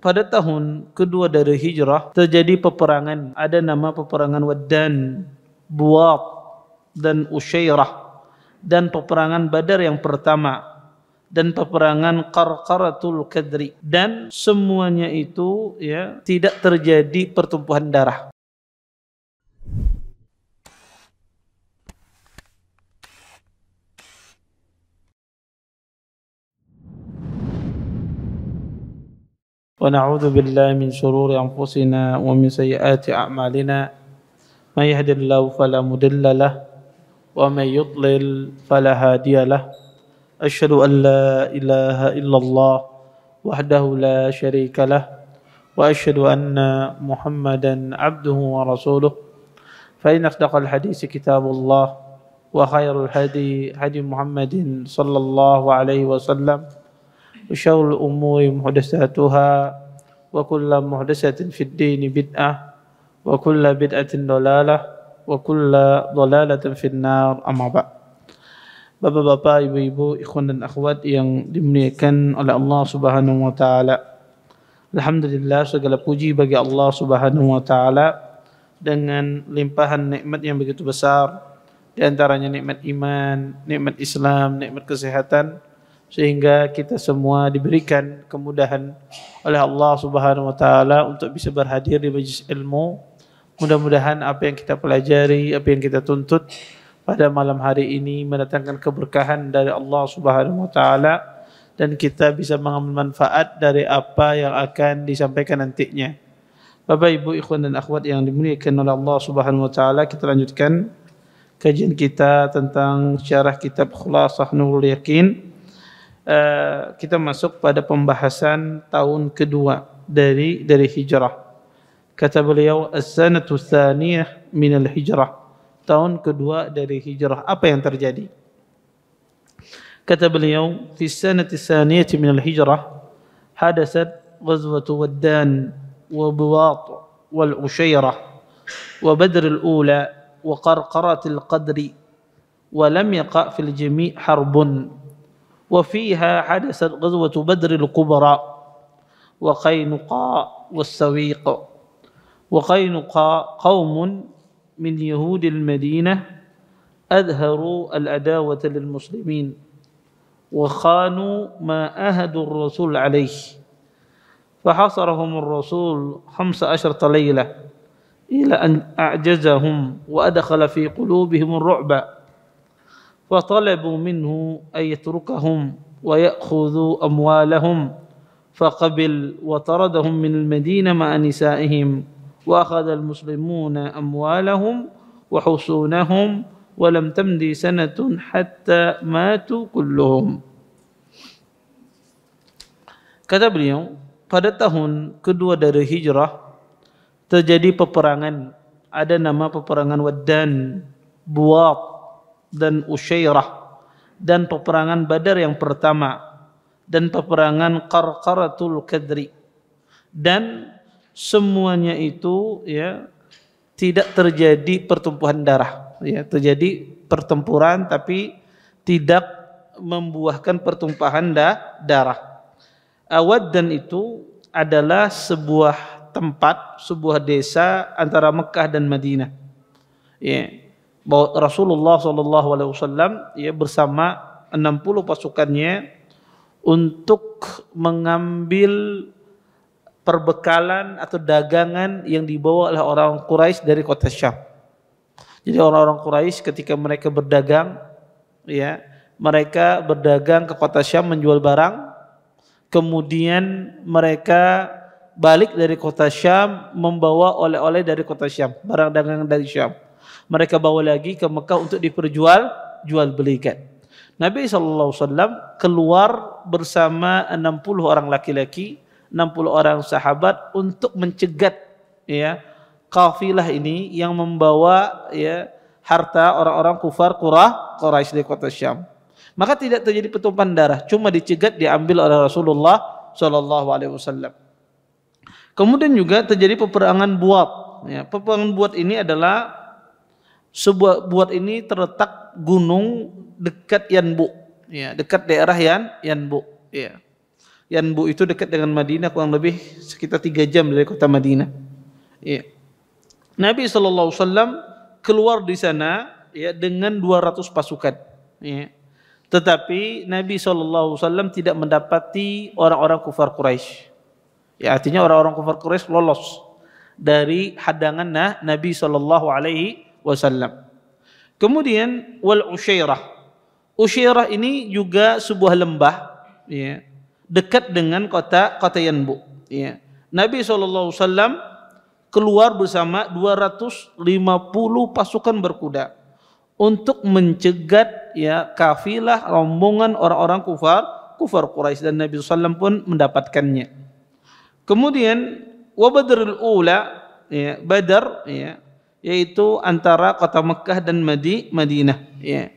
pada tahun kedua dari hijrah terjadi peperangan. Ada nama peperangan Waddan, Buwat dan Usyairah, dan peperangan Badar yang pertama, dan peperangan Qarqaratul Qadri, dan semuanya itu ya tidak terjadi pertumpahan darah. Wa na'udzu billahi min shururi anfusina wa min sayyiati a'malina. May yahdihillahu fala mudilla lahu wa may yudlil fala hadiya lahu. Asyhadu an la ilaha illallah wahdahu la syarika lah wa asyhadu anna Muhammadan abduhu wa rasuluh. Fa inna asdaqal hadits kitabullah wa khairul hadi hadi Muhammadin sallallahu alaihi wasallam. وشر الأمور محدثاتها وكل محدثة في الدين بدعة وكل بدعة ضلالة وكل ضلالة في النار. أما بعد. Bapak-bapak, ibu-ibu, ikhwan dan akhwat yang dimuliakan oleh Allah Subhanahu wa taala. Alhamdulillah, segala puji bagi Allah Subhanahu wa taala dengan limpahan nikmat yang begitu besar, di antaranya nikmat iman, nikmat Islam, nikmat kesehatan, sehingga kita semua diberikan kemudahan oleh Allah Subhanahu wa taala untuk bisa berhadir di majlis ilmu. Mudah-mudahan apa yang kita pelajari, apa yang kita tuntut pada malam hari ini mendatangkan keberkahan dari Allah Subhanahu wa taala, dan kita bisa mengambil manfaat dari apa yang akan disampaikan nantinya. Bapak, Ibu, ikhwan dan akhwat yang dimuliakan oleh Allah Subhanahu wa taala, kita lanjutkan kajian kita tentang syarah kitab Khulasah Nurul Yaqin. Kita masuk pada pembahasan tahun kedua dari hijrah. Kata beliau, as-sanatu tsaniyah min al-hijrah, tahun kedua dari hijrah. Apa yang terjadi? Kata beliau, fi sanati tsaniyah min al-hijrah hadasat ghazwatu Waddan wa Buwat wal Usyairah wa Badr al-ula wa Qarqarat al-Qadri wa lam yaqa' fil jami' harbun. وفيها حدثت غزوة بدر الكبرى وقينقاع والسويق. وقينقاع قوم من يهود المدينة أظهروا العداوة للمسلمين وخانوا ما أهدوا الرسول عليه، فحصرهم الرسول 15 ليلة إلى أن أعجزهم وأدخل في قلوبهم الرعب، فطلبوا منه أن يتركهم ويأخذوا أموالهم، فقبل وطردهم من المدينة مع نسائهم، وأخذ المسلمون أموالهم وحصونهم، ولم تمضي سنة حتى ماتوا كلهم. Kata beliau, pada tahun kedua dari hijrah terjadi peperangan. Ada nama peperangan Waddan, Buwat dan Usyairah, dan peperangan Badar yang pertama, dan peperangan Qarqaratul Qadri, dan semuanya itu ya tidak terjadi pertumpahan darah, ya terjadi pertempuran tapi tidak membuahkan pertumpahan darah. Waddan itu adalah sebuah tempat, sebuah desa antara Mekah dan Madinah. Ya. Bahwa Rasulullah SAW ya bersama 60 pasukannya untuk mengambil perbekalan atau dagangan yang dibawa oleh orang Quraisy dari kota Syam. Jadi orang-orang Quraisy ketika mereka berdagang, ya mereka berdagang ke kota Syam menjual barang, kemudian mereka balik dari kota Syam membawa oleh-oleh dari kota Syam, barang dagangan dari Syam. Mereka bawa lagi ke Mekah untuk jual belikan. Nabi SAW keluar bersama 60 orang laki-laki, 60 orang sahabat untuk mencegat ya kafilah ini yang membawa ya harta orang-orang kufar Quraisy di kota Syam. Maka tidak terjadi pertumpahan darah, cuma dicegat, diambil oleh Rasulullah SAW. Kemudian juga terjadi peperangan Buwat. Ya, peperangan Buwat ini adalah sebuah Buwat ini terletak gunung dekat Yanbu, ya, dekat daerah Yanbu, ya. Yanbu itu dekat dengan Madinah, kurang lebih sekitar 3 jam dari kota Madinah. Ya. Nabi SAW keluar di sana ya dengan 200 pasukan. Ya. Tetapi Nabi SAW tidak mendapati orang-orang kufar Quraisy. Ya, artinya orang-orang kufar Quraisy lolos dari hadangan Nabi SAW. Kemudian wal Usyairah. Usyairah ini juga sebuah lembah, ya, dekat dengan kota Yanbu. Ya. Nabi SAW keluar bersama 250 pasukan berkuda untuk mencegat ya kafilah rombongan orang-orang kufar Quraisy, dan Nabi SAW pun mendapatkannya. Kemudian wa Badrul Ula, ya, Badar, ya, yaitu antara kota Mekah dan Madinah. Ya.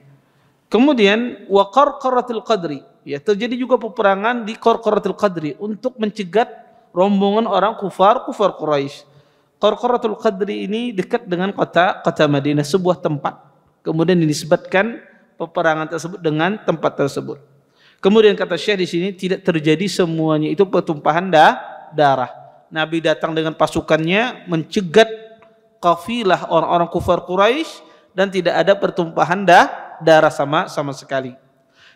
Kemudian wa Qarqaratul Qadri. Ya, terjadi juga peperangan di Qarqaratul Qadri untuk mencegat rombongan orang kufar Quraisy. Qarqaratul Qadri ini dekat dengan kota Madinah, sebuah tempat. Kemudian dinisbatkan peperangan tersebut dengan tempat tersebut. Kemudian kata Syekh di sini tidak terjadi semuanya itu pertumpahan darah. Nabi datang dengan pasukannya mencegat kafilah orang-orang kufar Quraisy dan tidak ada pertumpahan darah sama sekali.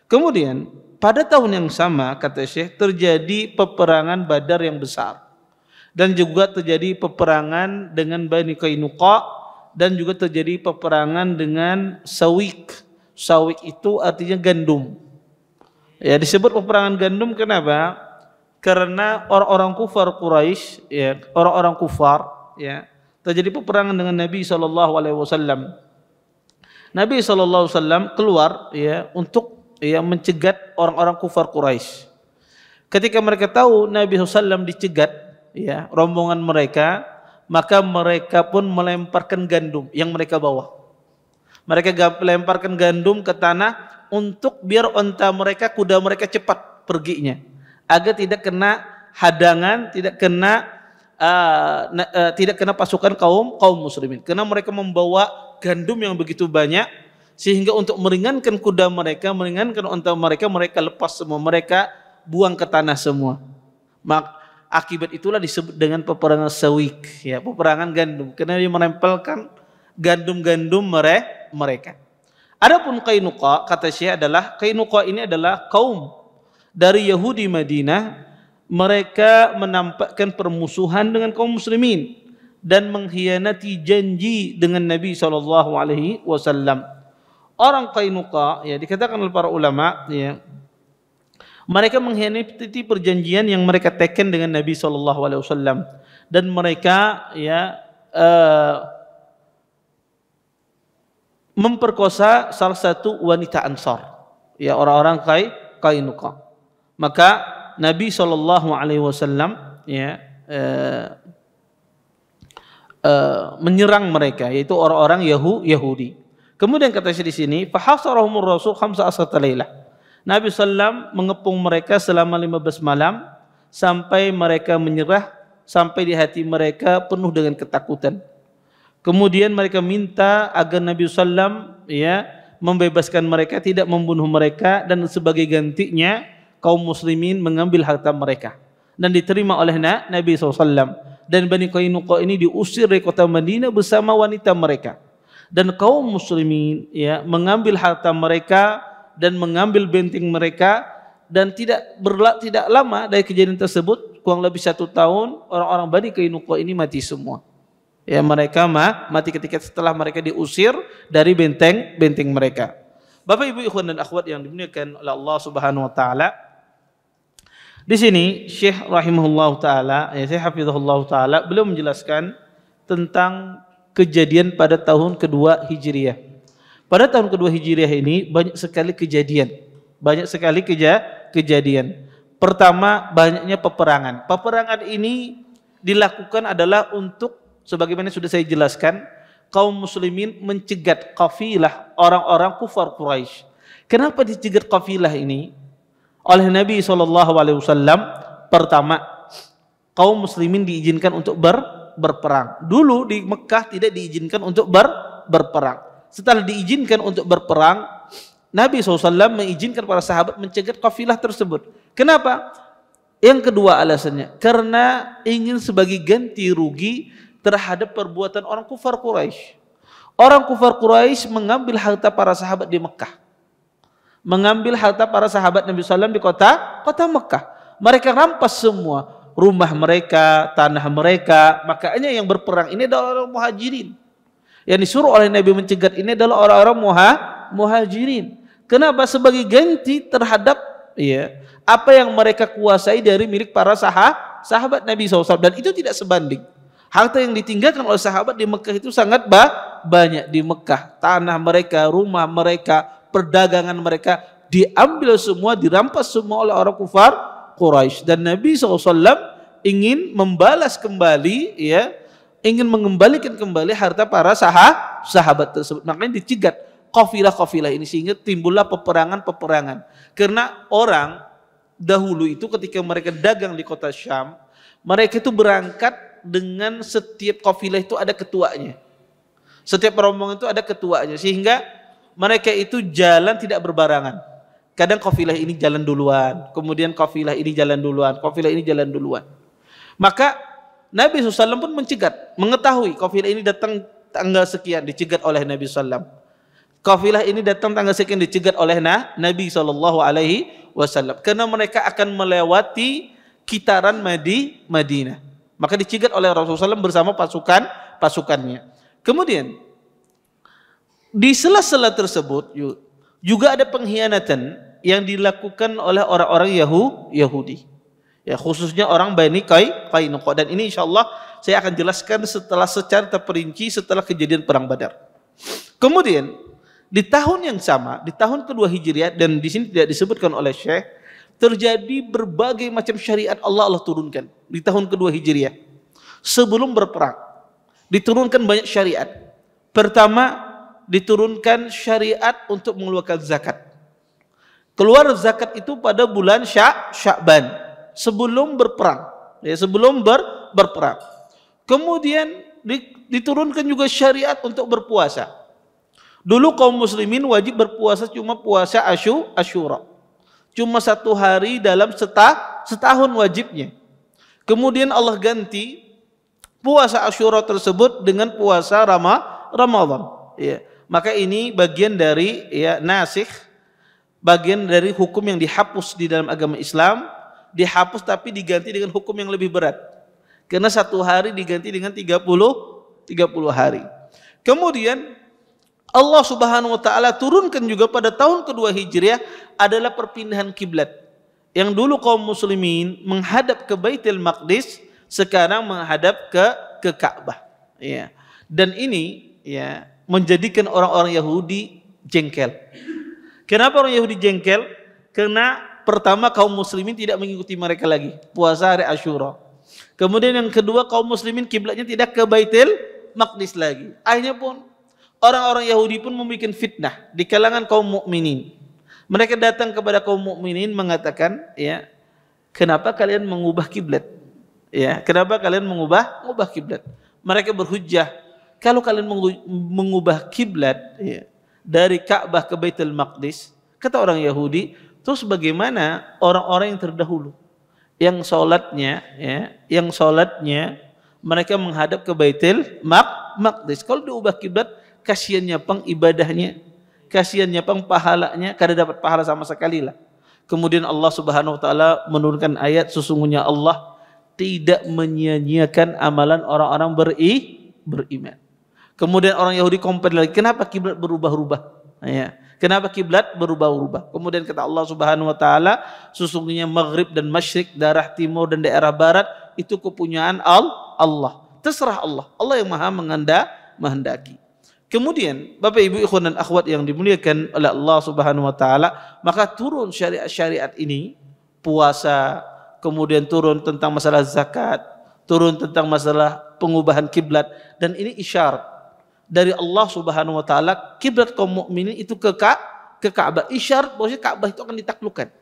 Kemudian pada tahun yang sama kata Syekh terjadi peperangan Badar yang besar, dan juga terjadi peperangan dengan Bani Qainuqa, dan juga terjadi peperangan dengan Sawik. Sawik itu artinya gandum. Ya, disebut peperangan gandum kenapa? Karena orang-orang kufar Quraisy, ya, orang-orang kufar, ya, terjadi peperangan dengan Nabi SAW. Nabi SAW keluar ya untuk ya mencegat orang-orang kufar Quraisy. Ketika mereka tahu Nabi SAW dicegat, ya, rombongan mereka, maka mereka pun melemparkan gandum yang mereka bawa. Mereka lemparkan gandum ke tanah untuk biar onta mereka, kuda mereka cepat perginya, agar tidak kena hadangan, tidak kena pasukan kaum muslimin. Karena mereka membawa gandum yang begitu banyak, sehingga untuk meringankan kuda mereka, meringankan onta mereka, mereka lepas semua, mereka buang ke tanah semua. Akibat itulah disebut dengan peperangan Sawik, ya, peperangan gandum, karena dia menempelkan gandum-gandum mereka. Adapun Qainuqa, kata Syekh, adalah Qainuqa ini adalah kaum dari Yahudi Madinah. Mereka menampakkan permusuhan dengan kaum muslimin dan mengkhianati janji dengan Nabi SAW. Orang Qainuqa, ya, dikatakan oleh para ulama, ya, mereka mengkhianati perjanjian yang mereka teken dengan Nabi SAW, dan mereka ya memperkosa salah satu wanita Ansar, ya, orang-orang Qainuqa. Maka Nabi SAW ya menyerang mereka, yaitu orang-orang Yahudi. Kemudian kata di sini, fahasarahumur Rasul 15 lailah. Nabi SAW mengepung mereka selama 15 malam sampai mereka menyerah, sampai di hati mereka penuh dengan ketakutan. Kemudian mereka minta agar Nabi SAW ya membebaskan mereka, tidak membunuh mereka, dan sebagai gantinya kaum muslimin mengambil harta mereka, dan diterima oleh Nabi SAW. Dan Bani Qainuqa ini diusir dari kota Madinah bersama wanita mereka, dan kaum muslimin ya mengambil harta mereka dan mengambil benteng mereka, dan tidak lama dari kejadian tersebut, kurang lebih 1 tahun, orang-orang Bani Qainuqa ini mati semua. Ya, mereka mati ketika setelah mereka diusir dari benteng mereka. Bapak Ibu ikhwan dan akhwat yang dimuliakan oleh Allah Subhanahu wa taala, di sini Syekh rahimahullah taala, ya, Syekh hafizahullah taala, beliau menjelaskan tentang kejadian pada tahun kedua Hijriah. Pada tahun kedua Hijriah ini banyak sekali kejadian. Pertama, banyaknya peperangan. Peperangan ini dilakukan adalah untuk, sebagaimana sudah saya jelaskan, kaum muslimin mencegat kafilah orang-orang kufar Quraisy. Kenapa dicegat kafilah ini oleh Nabi SAW? Pertama, kaum muslimin diizinkan untuk berperang. Dulu di Mekah tidak diizinkan untuk berperang. Setelah diizinkan untuk berperang, Nabi SAW mengizinkan para sahabat mencegat kafilah tersebut. Kenapa? Yang kedua alasannya, karena ingin sebagai ganti rugi terhadap perbuatan orang kufar Quraisy. Orang kufar Quraisy mengambil harta para sahabat di Mekah. Mengambil harta para sahabat Nabi SAW di kota Mekah. Mereka rampas semua, rumah mereka, tanah mereka. Makanya yang berperang ini adalah orang muhajirin. Yang disuruh oleh Nabi mencegat ini adalah orang-orang muhajirin. Kenapa? Sebagai ganti terhadap apa yang mereka kuasai dari milik para sahabat Nabi SAW. Dan itu tidak sebanding. Harta yang ditinggalkan oleh sahabat di Mekah itu sangat banyak di Mekah. Tanah mereka, rumah mereka, perdagangan mereka diambil semua, dirampas semua oleh orang kufar Quraisy. Dan Nabi SAW ingin membalas kembali, ingin mengembalikan kembali harta para sahabat tersebut. Makanya dicegat kafilah-kafilah ini, sehingga timbullah peperangan-peperangan. Karena orang dahulu itu ketika mereka dagang di kota Syam, mereka itu berangkat dengan setiap kafilah itu ada ketuanya. Setiap rombongan itu ada ketuanya, sehingga mereka itu jalan tidak berbarengan. Kadang kafilah ini jalan duluan, kemudian kafilah ini jalan duluan, kafilah ini jalan duluan. Maka Nabi SAW pun mencegat, mengetahui kafilah ini datang tanggal sekian, dicegat oleh Nabi SAW. Kafilah ini datang tanggal sekian, dicegat oleh Nabi SAW. Karena mereka akan melewati kitaran Madinah. Maka dicegat oleh Rasulullah SAW bersama pasukannya. Kemudian di sela-sela tersebut juga ada pengkhianatan yang dilakukan oleh orang-orang Yahudi. Ya, khususnya orang Bani Qainuqa. Dan ini insyaallah saya akan jelaskan secara terperinci setelah kejadian perang Badar. Kemudian di tahun yang sama, di tahun kedua Hijriah, dan di sini tidak disebutkan oleh Syekh, terjadi berbagai macam syariat Allah turunkan di tahun kedua Hijriah. Sebelum berperang diturunkan banyak syariat. Pertama, diturunkan syariat untuk mengeluarkan zakat. Keluar zakat itu pada bulan Sya'ban sebelum berperang, sebelum berperang. Kemudian diturunkan juga syariat untuk berpuasa. Dulu kaum muslimin wajib berpuasa cuma puasa Asyura. Cuma 1 hari dalam setahun wajibnya. Kemudian Allah ganti puasa Asyura tersebut dengan puasa Ramadan. Maka ini bagian dari nasikh, bagian dari hukum yang dihapus di dalam agama Islam, dihapus tapi diganti dengan hukum yang lebih berat. Karena 1 hari diganti dengan 30 hari. Kemudian Allah Subhanahu wa taala turunkan juga pada tahun kedua Hijriah adalah perpindahan kiblat. Yang dulu kaum muslimin menghadap ke Baitul Maqdis, sekarang menghadap ke Ka'bah. Dan ini menjadikan orang-orang Yahudi jengkel. Kenapa orang Yahudi jengkel? Karena pertama kaum muslimin tidak mengikuti mereka lagi puasa hari Asyura. Kemudian yang kedua, kaum muslimin kiblatnya tidak ke Baitul Maqdis lagi. Akhirnya pun orang-orang Yahudi pun membuat fitnah di kalangan kaum mukminin. Mereka datang kepada kaum mukminin mengatakan, kenapa kalian mengubah kiblat? Kenapa kalian mengubah kiblat? Mereka berhujjah, kalau kalian mengubah kiblat dari Ka'bah ke Baitul Maqdis, kata orang Yahudi, terus bagaimana orang-orang yang terdahulu yang sholatnya mereka menghadap ke Baitul Maqdis? Kalau diubah kiblat, kasihannya ibadahnya, kasihannya pahalanya, kada dapat pahala sama sekali lah. Kemudian Allah Subhanahu wa taala menurunkan ayat, sesungguhnya Allah tidak menyia-nyiakan amalan orang-orang beriman. Kemudian orang Yahudi komplain lagi, kenapa kiblat berubah-ubah? Kenapa kiblat berubah-ubah? Kemudian kata Allah Subhanahu wa taala, sesungguhnya maghrib dan masyrik, daerah timur dan daerah barat itu kepunyaan Allah. Terserah Allah. Allah yang Maha menghendaki. Kemudian Bapak Ibu ikhwan dan akhwat yang dimuliakan oleh Allah Subhanahu wa taala, maka turun syariat-syariat ini, puasa, kemudian turun tentang masalah zakat, turun tentang masalah pengubahan kiblat, dan ini isyarat dari Allah Subhanahu wa taala kiblat kaum mukminin itu ke Ka'bah. Isyarat bahwa Ka'bah itu akan ditaklukkan.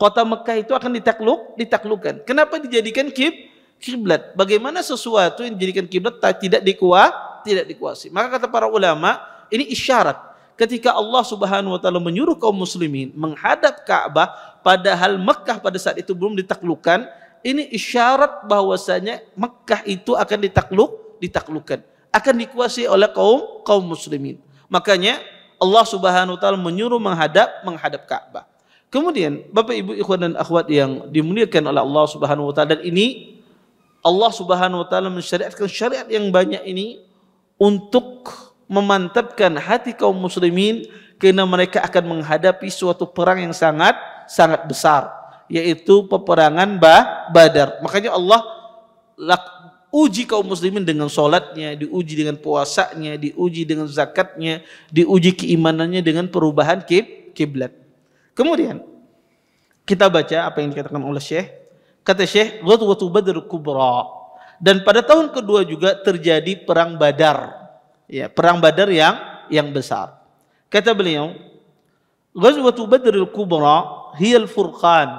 Kota Mekah itu akan ditaklukkan. Kenapa dijadikan kiblat? Bagaimana sesuatu yang dijadikan kiblat tidak dikuasai? Maka kata para ulama, ini isyarat. ketika Allah Subhanahu wa taala menyuruh kaum muslimin menghadap Ka'bah padahal Mekah pada saat itu belum ditaklukkan, ini isyarat bahwasanya Mekah itu akan ditaklukkan, akan dikuasai oleh kaum muslimin. Makanya Allah Subhanahu wa taala menyuruh menghadap Ka'bah. Kemudian Bapak Ibu ikhwan dan akhwat yang dimuliakan oleh Allah Subhanahu wa taala, dan ini Allah Subhanahu wa taala mensyariatkan syariat yang banyak ini untuk memantapkan hati kaum muslimin, karena mereka akan menghadapi suatu perang yang sangat besar, yaitu peperangan Badar. Makanya Allah uji kaum muslimin dengan solatnya, diuji dengan puasanya, diuji dengan zakatnya, diuji keimanannya dengan perubahan kiblat. Kemudian kita baca apa yang dikatakan oleh Syekh. Kata Syekh, Ghazwatu Badr Kubra, dan pada tahun kedua juga terjadi perang Badar. Ya, perang Badar yang besar. Kata beliau, Ghazwatu Badr Kubra hiya al-furqan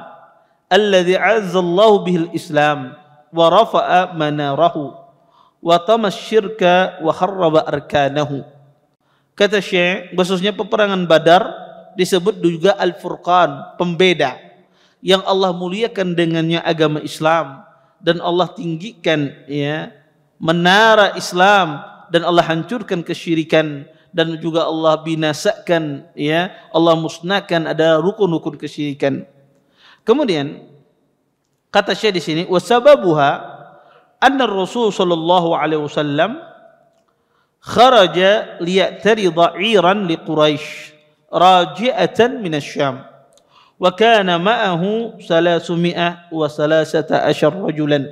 alladhi 'azza Allah bihi al-Islam wa rafa'a manarahu wa tama asy-syirka wa kharraba arkanahu. Kata Syekh, khususnya peperangan Badar disebut juga Al-Furqan, pembeda, yang Allah muliakan dengannya agama Islam, dan Allah tinggikan ya menara Islam, dan Allah hancurkan kesyirikan, dan juga Allah binasakan ya, Allah musnahkan ada rukun-rukun kesyirikan. Kemudian kata Syekh di sini, wasababuha anna Rasul sallallahu alaihi wasallam kharaja liya'tarida 'iran li Quraisy raji'atan min asy-Syam wa kana ma'ahu 313 rajulan.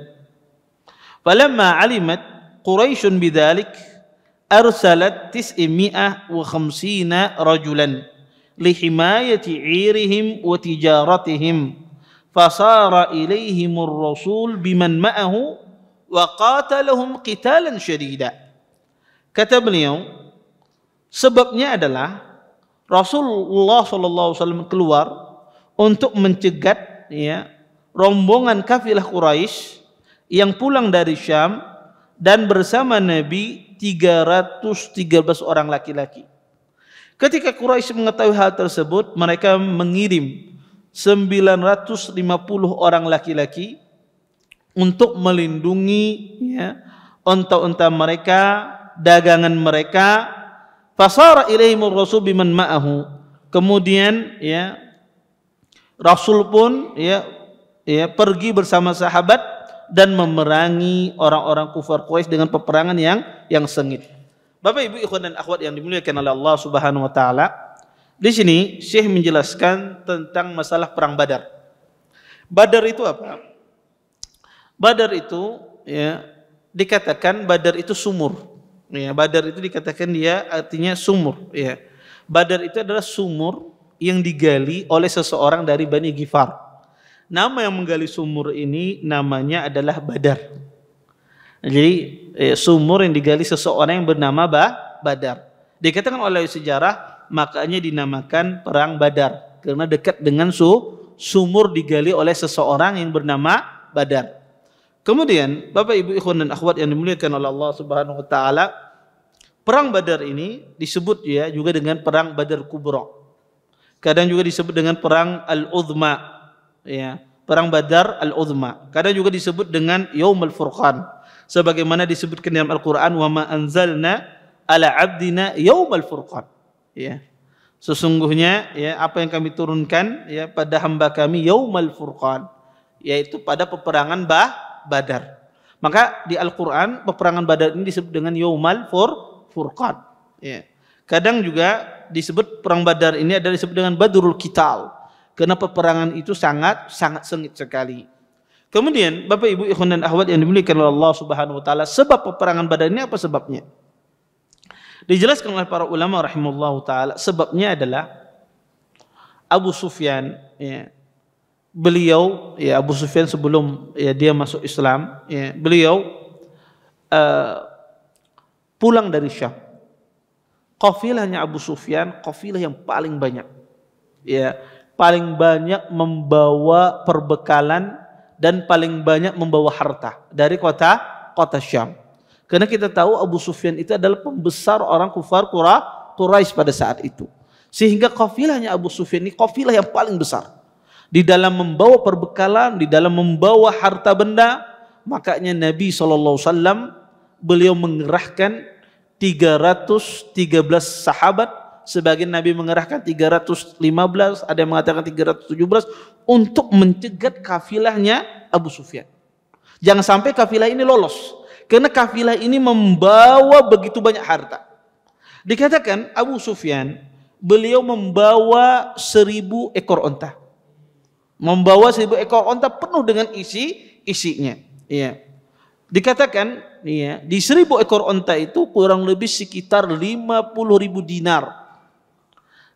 Falamma 'alimat Quraisy bidzalik arsalat 950 rajulan lihimayati 'irihim wa tijaratihim, fasara ilaihimur rasul biman ma'ahu wa qatalahum qitalan syadida. Kata beliau, sebabnya adalah Rasulullah SAW keluar untuk mencegat ya rombongan kafilah Quraisy yang pulang dari Syam, dan bersama Nabi 313 orang laki-laki. Ketika Quraisy mengetahui hal tersebut, mereka mengirim 950 orang laki-laki untuk melindungi ya unta-unta mereka, dagangan mereka. Fasara ilaihimur rasul biman ma'ahu. Kemudian ya Rasul pun ya pergi bersama sahabat dan memerangi orang-orang kufar Quraisy dengan peperangan yang sengit. Bapak Ibu ikhwan dan akhwat yang dimuliakan oleh Allah Subhanahu wa taala, di sini Syekh menjelaskan tentang masalah perang Badar. Badar itu apa? Badar itu ya dikatakan Badar itu sumur. Ya, Badar itu dikatakan dia artinya sumur ya. Badar itu adalah sumur yang digali oleh seseorang dari Bani Ghifar. Nama yang menggali sumur ini namanya adalah Badar. Jadi sumur yang digali seseorang yang bernama Badar. Dikatakan oleh sejarah, makanya dinamakan perang Badar, karena dekat dengan sumur digali oleh seseorang yang bernama Badar. Kemudian Bapak Ibu ikhwan dan akhwat yang dimuliakan oleh Allah Subhanahu wa taala, perang Badar ini disebut ya juga dengan perang Badar Kubra. Kadang juga disebut dengan perang Al-Uzma. Ya, perang Badar Al-Uzma. Kadang juga disebut dengan Yaumul Furqan, sebagaimana disebutkan dalam Al-Qur'an, wa ma anzalna ala 'abdina Yaumul Furqan. Ya. Sesungguhnya ya apa yang kami turunkan ya pada hamba kami Yaumul Furqan, yaitu pada peperangan Badar. Maka di Al-Qur'an peperangan Badar ini disebut dengan Yaumul Furqan. Ya. Kadang juga disebut perang Badar ini adalah disebut dengan Badrul Qital, karena peperangan itu sangat sengit sekali. Kemudian Bapak Ibu ikhwan dan akhwat yang dimuliakan oleh Allah Subhanahu wa taala, sebab peperangan Badar ini apa sebabnya? Dijelaskan oleh para ulama rahimallahu taala, sebabnya adalah Abu Sufyan ya. Beliau ya Abu Sufyan sebelum ya dia masuk Islam ya, beliau pulang dari Syam. Qafilahnya Abu Sufyan qafilah yang paling banyak. Ya, paling banyak membawa perbekalan dan paling banyak membawa harta dari kota Syam. Karena kita tahu Abu Sufyan itu adalah pembesar orang kufar Quraisy pada saat itu. Sehingga kafilahnya Abu Sufyan ini kafilah yang paling besar. Di dalam membawa perbekalan, di dalam membawa harta benda, makanya Nabi SAW beliau mengerahkan 313 sahabat, sebagian Nabi mengerahkan 315, ada yang mengatakan 317 untuk mencegat kafilahnya Abu Sufyan. Jangan sampai kafilah ini lolos, karena kafilah ini membawa begitu banyak harta. Dikatakan Abu Sufyan beliau membawa 1000 ekor onta. Membawa 1000 ekor onta penuh dengan isinya. Ya. Dikatakan ya, di 1000 ekor onta itu kurang lebih sekitar 50.000 dinar.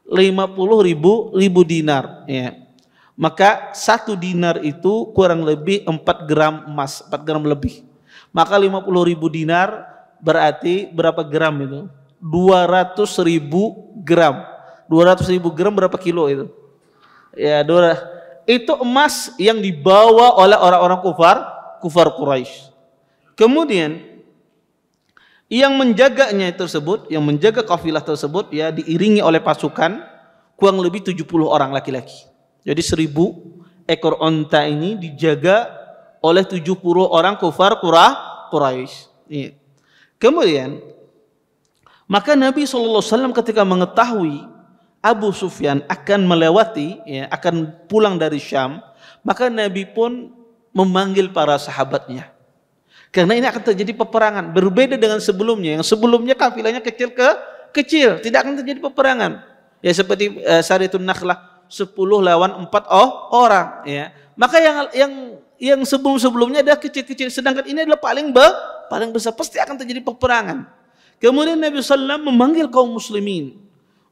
50.000 dinar. Ya. Maka 1 dinar itu kurang lebih 4 gram emas, 4 gram lebih. Maka 50.000 dinar berarti berapa gram itu? 200.000 gram. 200.000 gram berapa kilo itu? Ya, itu emas yang dibawa oleh orang-orang kufar Quraisy. Kemudian yang menjaganya tersebut, yang menjaga kafilah tersebut ya diiringi oleh pasukan kurang lebih 70 orang laki-laki. Jadi 1000 ekor onta ini dijaga oleh 70 orang kufar Quraisy. Ya. Kemudian maka Nabi SAW ketika mengetahui Abu Sufyan akan melewati, ya, akan pulang dari Syam, maka Nabi pun memanggil para sahabatnya. Karena ini akan terjadi peperangan, berbeda dengan sebelumnya. Yang sebelumnya kafilahnya kecil, tidak akan terjadi peperangan. Ya seperti Saritun Nakhlah 10 lawan 4 orang. Ya. Maka yang sebelum-sebelumnya adalah kecil-kecil, sedangkan ini adalah paling besar, pasti akan terjadi peperangan. Kemudian Nabi SAW memanggil kaum muslimin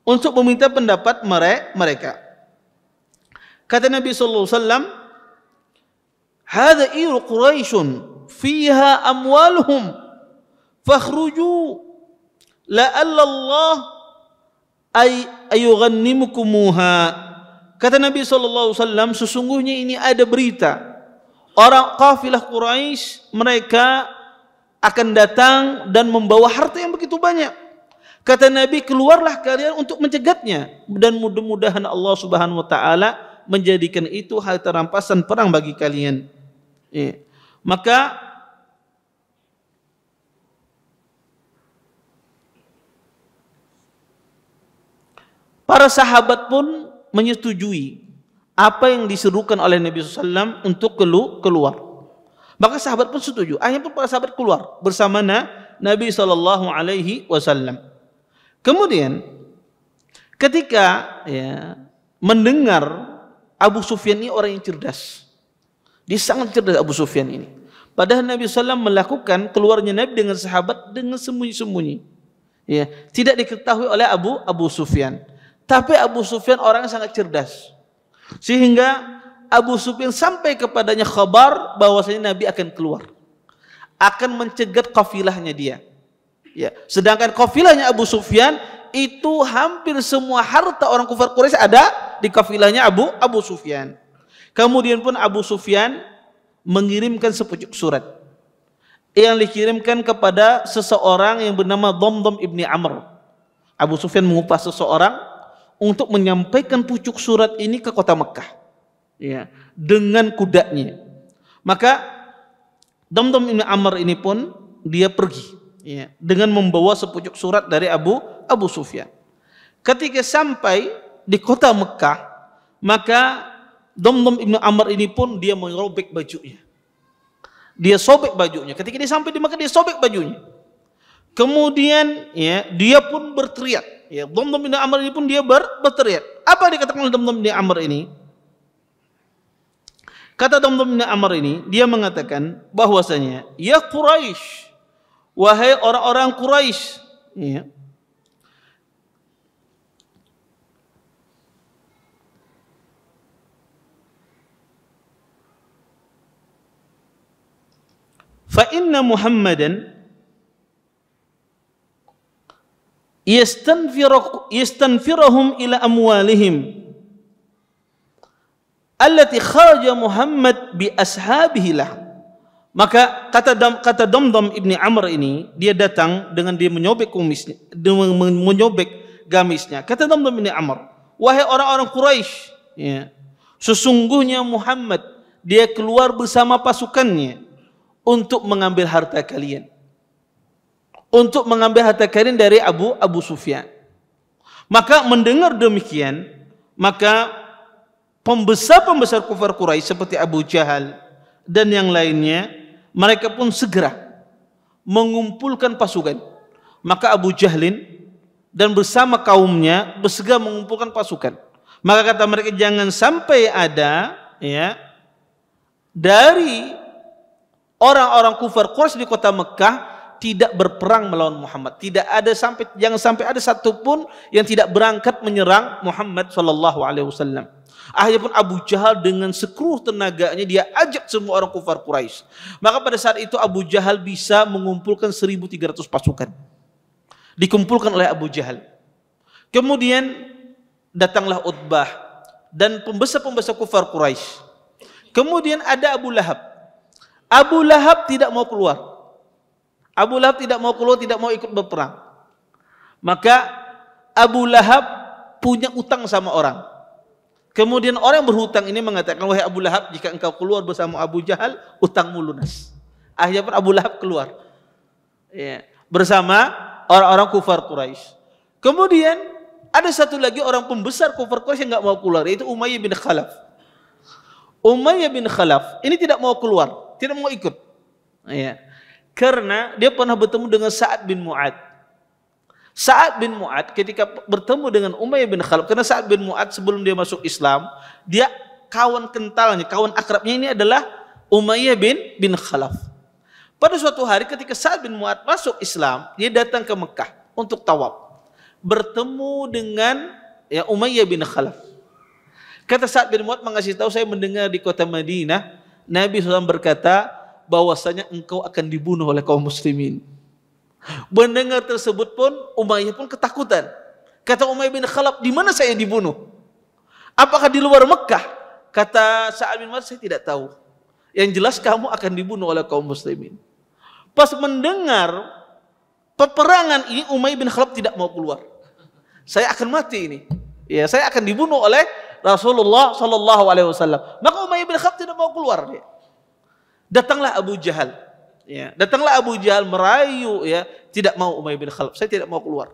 untuk meminta pendapat mereka. Kata Nabi SAW, "Hadza iru Quraisyun fiha amwaluhum fakhruju la'alla Allah ayughannimukuha." Kata Nabi SAW, sesungguhnya ini ada berita orang kafilah Quraisy, mereka akan datang dan membawa harta yang begitu banyak. Kata Nabi, keluarlah kalian untuk mencegatnya, dan mudah-mudahan Allah Subhanahu wa taala menjadikan itu harta rampasan perang bagi kalian. Ya. Maka para sahabat pun menyetujui apa yang diserukan oleh Nabi SAW untuk keluar. Maka sahabat pun setuju. Akhirnya pun para sahabat keluar bersama Nabi SAW. Kemudian ketika ya, mendengar Abu Sufyan ini orang yang cerdas, dia sangat cerdas Abu Sufyan ini. Padahal Nabi SAW melakukan keluarnya Nabi dengan sahabat dengan sembunyi-sembunyi. Ya, tidak diketahui oleh Abu Sufyan. Tapi Abu Sufyan orang yang sangat cerdas, sehingga Abu Sufyan sampai kepadanya kabar bahwasanya Nabi akan keluar, akan mencegat kafilahnya dia. Ya. Sedangkan kafilahnya Abu Sufyan itu hampir semua harta orang kufar Quraisy ada di kafilahnya Abu Sufyan. Kemudian pun Abu Sufyan mengirimkan sepucuk surat yang dikirimkan kepada seseorang yang bernama Damdam ibni Amr. Abu Sufyan mengupas seseorang untuk menyampaikan pucuk surat ini ke kota Mekah, ya, dengan kudanya. Maka Damdam ibni Amr ini pun dia pergi, ya, dengan membawa sepucuk surat dari Abu Sufyan. Ketika sampai di kota Mekah, maka Damdam ibnu Amr ini pun dia merobek bajunya. Dia sobek bajunya. Ketika dia sampai di Mekah, dia sobek bajunya. Kemudian ya, dia pun berteriak. Ya, Damdam ibnu Amr ini pun dia berteriak. Apa dikatakan oleh Damdam ibnu Amr ini? Kata Damdam ibnu Amr ini, dia mengatakan bahwasanya, ya Quraisy, wahai orang-orang Quraisy, ya, fa inna Muhammadan yastanfirahum ila amwalihim allati kharaja Muhammad bi ashabihi lah. Maka kata Damdam ibni Amr ini, dia datang dengan dia menyobek kumisnya, menyobek gamisnya. Kata Damdam bin Amr, wahai orang-orang Quraisy, ya, sesungguhnya Muhammad dia keluar bersama pasukannya untuk mengambil harta kalian. Untuk mengambil harta kalian dari Abu Sufyan. Maka mendengar demikian, maka pembesar-pembesar kufar Quraisy seperti Abu Jahal dan yang lainnya, mereka pun segera mengumpulkan pasukan. Maka Abu Jahlin dan bersama kaumnya bersegera mengumpulkan pasukan. Maka kata mereka, jangan sampai ada ya dari orang-orang kufar Quraisy di kota Mekah tidak berperang melawan Muhammad. Jangan sampai ada satupun yang tidak berangkat menyerang Muhammad sallallahu alaihi wasallam. Akhirnya pun Abu Jahal dengan sekruh tenaganya dia ajak semua orang kufar Quraisy. Maka pada saat itu Abu Jahal bisa mengumpulkan 1.300 pasukan. Dikumpulkan oleh Abu Jahal. Kemudian datanglah Utbah dan pembesar-pembesar kufar Quraisy. Kemudian ada Abu Lahab. Abu Lahab tidak mau keluar. Abu Lahab tidak mau keluar, tidak mau ikut berperang. Maka Abu Lahab punya utang sama orang. Kemudian orang yang berhutang ini mengatakan, wahai Abu Lahab, jika engkau keluar bersama Abu Jahal, utangmu lunas. Akhirnya pun Abu Lahab keluar, ya, bersama orang-orang kufar Quraisy. Kemudian ada satu lagi orang pembesar kufar Quraisy yang nggak mau keluar, yaitu Umayyah bin Khalaf. Umayyah bin Khalaf ini tidak mau keluar, tidak mau ikut, ya, karena dia pernah bertemu dengan Sa'ad bin Mu'ad. Sa'ad bin Mu'ad ketika bertemu dengan Umayyah bin Khalaf, karena Sa'ad bin Mu'ad sebelum dia masuk Islam, dia kawan kentalnya, kawan akrabnya ini adalah Umayyah bin Khalaf. Pada suatu hari ketika Sa'ad bin Mu'ad masuk Islam, dia datang ke Mekah untuk tawaf, bertemu dengan Umayyah bin Khalaf. Kata Sa'ad bin Mu'ad mengasih tahu, saya mendengar di kota Madinah Nabi SAW berkata bahwasanya engkau akan dibunuh oleh kaum muslimin. Mendengar tersebut pun Umayyah pun ketakutan. Kata Umayyah bin Khalaf, di mana saya dibunuh? Apakah di luar Mekah? Kata Sa'ad bin Mu'ad, saya tidak tahu. Yang jelas kamu akan dibunuh oleh kaum muslimin. Pas mendengar peperangan ini, Umayyah bin Khalaf tidak mau keluar. Saya akan mati ini. Ya, saya akan dibunuh oleh Rasulullah sallallahu alaihi wasallam. Maka Umayyah bin Khalaf tidak mau keluar dia. Datanglah Abu Jahal. Ya, datanglah Abu Jahal merayu, ya, tidak mau Umayyah bin Khalaf, saya tidak mau keluar.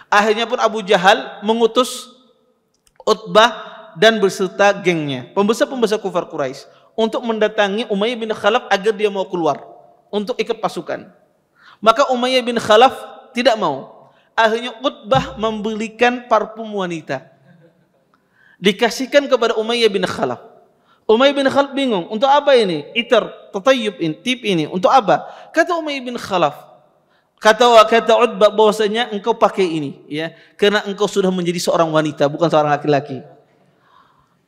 Akhirnya pun Abu Jahal mengutus Utbah dan beserta gengnya, pembesar-pembesar kufar Quraisy, untuk mendatangi Umayyah bin Khalaf agar dia mau keluar untuk ikut pasukan. Maka Umayyah bin Khalaf tidak mau. Akhirnya Utbah membelikan parfum wanita, dikasihkan kepada Umayyah bin Khalaf. Umayyah bin Khalaf bingung, untuk apa ini? Itar, tatayyub ini, tip ini, untuk apa? Kata Umayyah bin Khalaf, kata Utbah bahwasanya engkau pakai ini, ya, karena engkau sudah menjadi seorang wanita, bukan seorang laki-laki.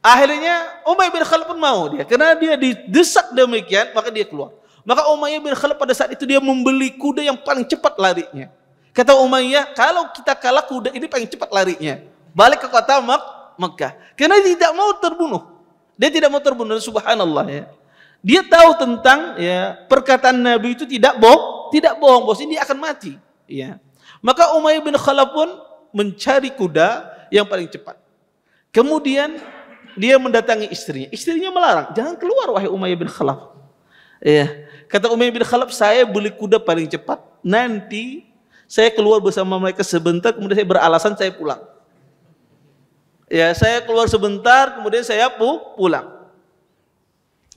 Akhirnya Umayyah bin Khalaf pun mau dia, karena dia didesak demikian, maka dia keluar. Maka Umayyah bin Khalaf pada saat itu dia membeli kuda yang paling cepat larinya. Kata Umayyah, kalau kita kalah kuda ini paling cepat larinya, balik ke kota Mekah, karena dia tidak mau terbunuh. Dia tidak mau terbunuh, subhanallah, ya. Dia tahu tentang, ya, perkataan Nabi itu tidak bohong, bosnya dia akan mati, ya. Maka Umayyah bin Khalaf pun mencari kuda yang paling cepat. Kemudian dia mendatangi istrinya. Istrinya melarang, jangan keluar wahai Umayyah bin Khalaf. Ya, kata Umayyah bin Khalaf, saya beli kuda paling cepat. Nanti saya keluar bersama mereka sebentar, kemudian saya beralasan saya pulang. Ya, saya keluar sebentar, kemudian saya pulang.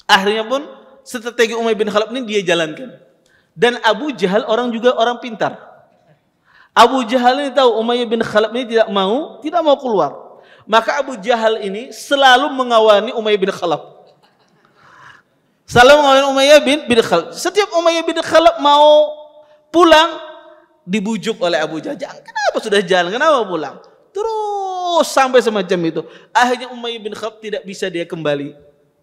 Akhirnya pun strategi Umayyah bin Khalaf ini dia jalankan. Dan Abu Jahal juga orang pintar. Abu Jahal ini tahu Umayyah bin Khalaf ini tidak mau keluar. Maka Abu Jahal ini selalu mengawani Umayyah bin Khalaf. Selalu mengawani Umayyah bin Khalaf. Setiap Umayyah bin Khalaf mau pulang, dibujuk oleh Abu Jahal. Kenapa sudah jalan? Kenapa pulang? Terus sampai semacam itu. Akhirnya Umayyah bin Khalaf tidak bisa dia kembali.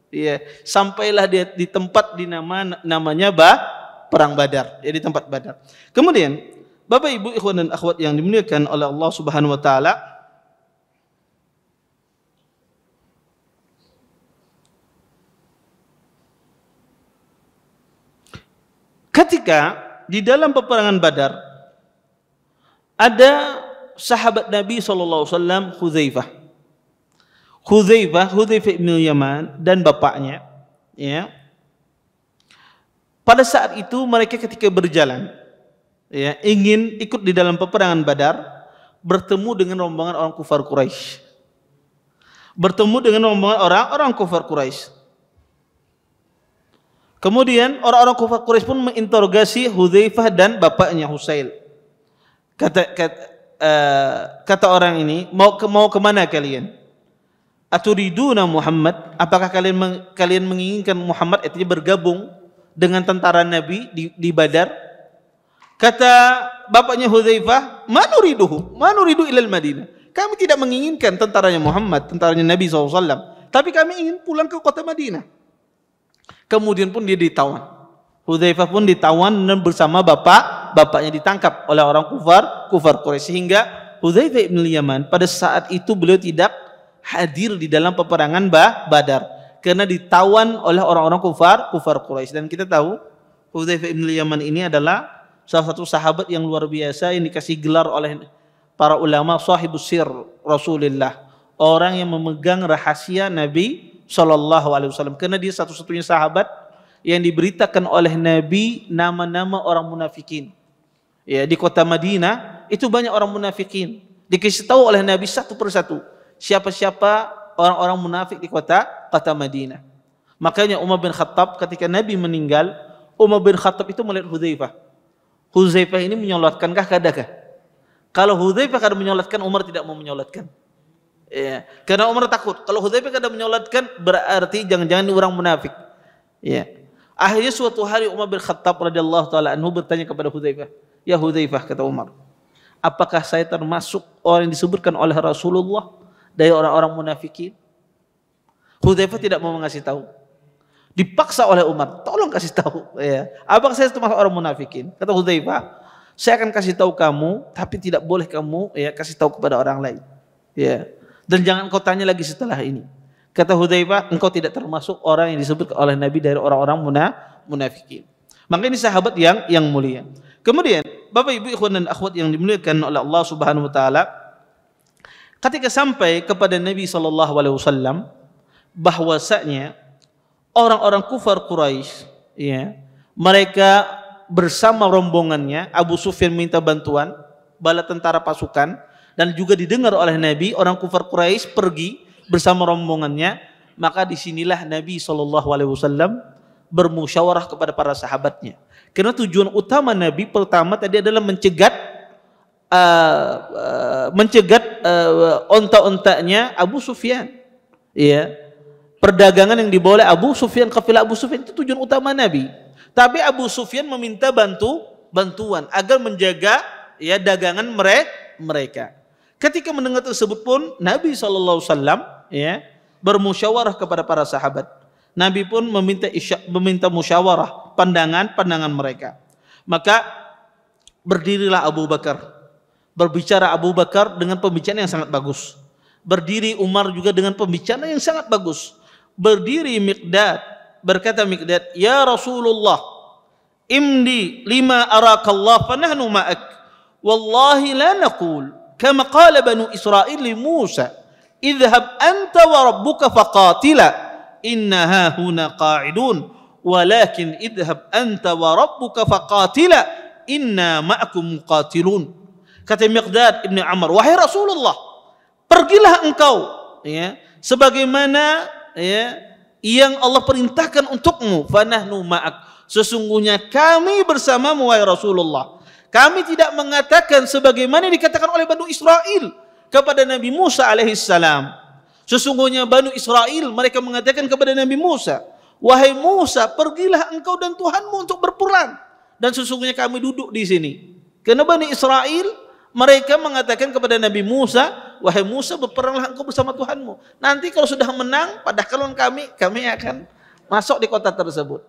Ya, sampailah dia di tempat namanya Perang Badar, ya, di tempat Badar. Kemudian, Bapak Ibu ikhwan dan akhwat yang dimuliakan oleh Allah Subhanahu wa taala, ketika di dalam peperangan Badar ada sahabat Nabi SAW Hudzaifah bin Yaman dan bapaknya, ya. Pada saat itu mereka ketika berjalan, ya, ingin ikut di dalam peperangan Badar, bertemu dengan rombongan orang kufar Quraisy. Kemudian orang-orang kufar Quraisy pun menginterogasi Hudzaifah dan bapaknya Husail. Kata orang ini, mau kemana kalian? Aturiduna Muhammad? Apakah kalian menginginkan Muhammad, artinya bergabung dengan tentara Nabi di Badar? Kata bapaknya Hudzaifah, manuridu ilal Madinah. Kami tidak menginginkan tentaranya Muhammad, tentaranya Nabi SAW, tapi kami ingin pulang ke kota Madinah. Kemudian pun dia ditawan. Hudzaifah pun ditawan dan bersama bapaknya ditangkap oleh orang kufar Quraisy, sehingga Hudzaifah bin Yaman pada saat itu beliau tidak hadir di dalam peperangan Badar karena ditawan oleh orang-orang kufar Quraisy. Dan kita tahu Hudzaifah bin Yaman ini adalah salah satu sahabat yang luar biasa yang dikasih gelar oleh para ulama sahibus sir Rasulullah, orang yang memegang rahasia Nabi SAW, karena dia satu-satunya sahabat yang diberitakan oleh Nabi nama-nama orang munafikin. Ya, di kota Madinah itu banyak orang munafikin, dikasih tahu oleh Nabi satu persatu siapa-siapa orang-orang munafik di kota Madinah. Makanya Umar bin Khattab ketika Nabi meninggal, Umar bin Khattab itu melihat Hudzaifah ini menyolatkankah kadakah? Kalau Hudzaifah kada menyolatkan, Umar tidak mau menyolatkan. Ya, karena Umar takut kalau Hudzaifah kada menyolatkan berarti jangan-jangan ini orang munafik. Ya. Akhirnya suatu hari Umar bin Khattab radhiyallahu taala anhu bertanya kepada Hudzaifah, "Ya Hudzaifah," kata Umar, "apakah saya termasuk orang yang disebutkan oleh Rasulullah dari orang-orang munafikin?" Hudzaifah tidak mau mengasih tahu. Dipaksa oleh Umar, "Tolong kasih tahu, ya. Apakah saya termasuk orang munafikin?" Kata Hudzaifah, "Saya akan kasih tahu kamu, tapi tidak boleh kamu kasih tahu kepada orang lain. Ya. Dan jangan kau tanya lagi setelah ini." Kata Hudzaifah, "Engkau tidak termasuk orang yang disebut oleh Nabi dari orang-orang munafikin." Maka ini sahabat yang mulia. Kemudian, Bapak Ibu ikhwan dan akhwat yang dimuliakan oleh Allah Subhanahu wa taala, ketika sampai kepada Nabi SAW bahwasanya orang-orang kufar Quraisy, ya, mereka bersama rombongannya, Abu Sufyan minta bantuan bala tentara pasukan, dan juga didengar oleh Nabi, orang kufar Quraisy pergi bersama rombongannya. Maka disinilah Nabi SAW bermusyawarah kepada para sahabatnya, karena tujuan utama Nabi pertama tadi adalah mencegat onta-ontanya Abu Sufyan, ya, perdagangan yang dibawa oleh Abu Sufyan, kafilah Abu Sufyan, itu tujuan utama Nabi. Tapi Abu Sufyan meminta bantuan agar menjaga, ya, dagangan mereka. Ketika mendengar tersebut pun Nabi SAW, ya, bermusyawarah kepada para sahabat. Nabi pun meminta musyawarah pandangan mereka. Maka berdirilah Abu Bakar, berbicara Abu Bakar dengan pembicaraan yang sangat bagus. Berdiri Umar juga dengan pembicaraan yang sangat bagus. Berdiri Miqdad, berkata Miqdad, "Ya Rasulullah, imdi lima arakallah fanahnu ma'ak. Wallahi la naqul kama qala banu Israil li Musa, idhhab anta wa rabbuka faqatila innaha huna qa'idun, walakin idhhab anta wa rabbuka faqatila inna ma'akum muqatilun." Kata Miqdad ibn Amr, "Wahai Rasulullah, pergilah engkau, ya, sebagaimana, ya, yang Allah perintahkan untukmu. Fanahnu ma'ak, sesungguhnya kami bersamamu wahai Rasulullah. Kami tidak mengatakan sebagaimana dikatakan oleh Banu Israel kepada Nabi Musa alaihissalam. Sesungguhnya Banu Israel mereka mengatakan kepada Nabi Musa, wahai Musa, pergilah engkau dan Tuhanmu untuk berperang. Dan sesungguhnya kami duduk di sini." Karena Bani Israel mereka mengatakan kepada Nabi Musa, wahai Musa, berperanglah engkau bersama Tuhanmu. Nanti kalau sudah menang pada kalon kami akan masuk di kota tersebut.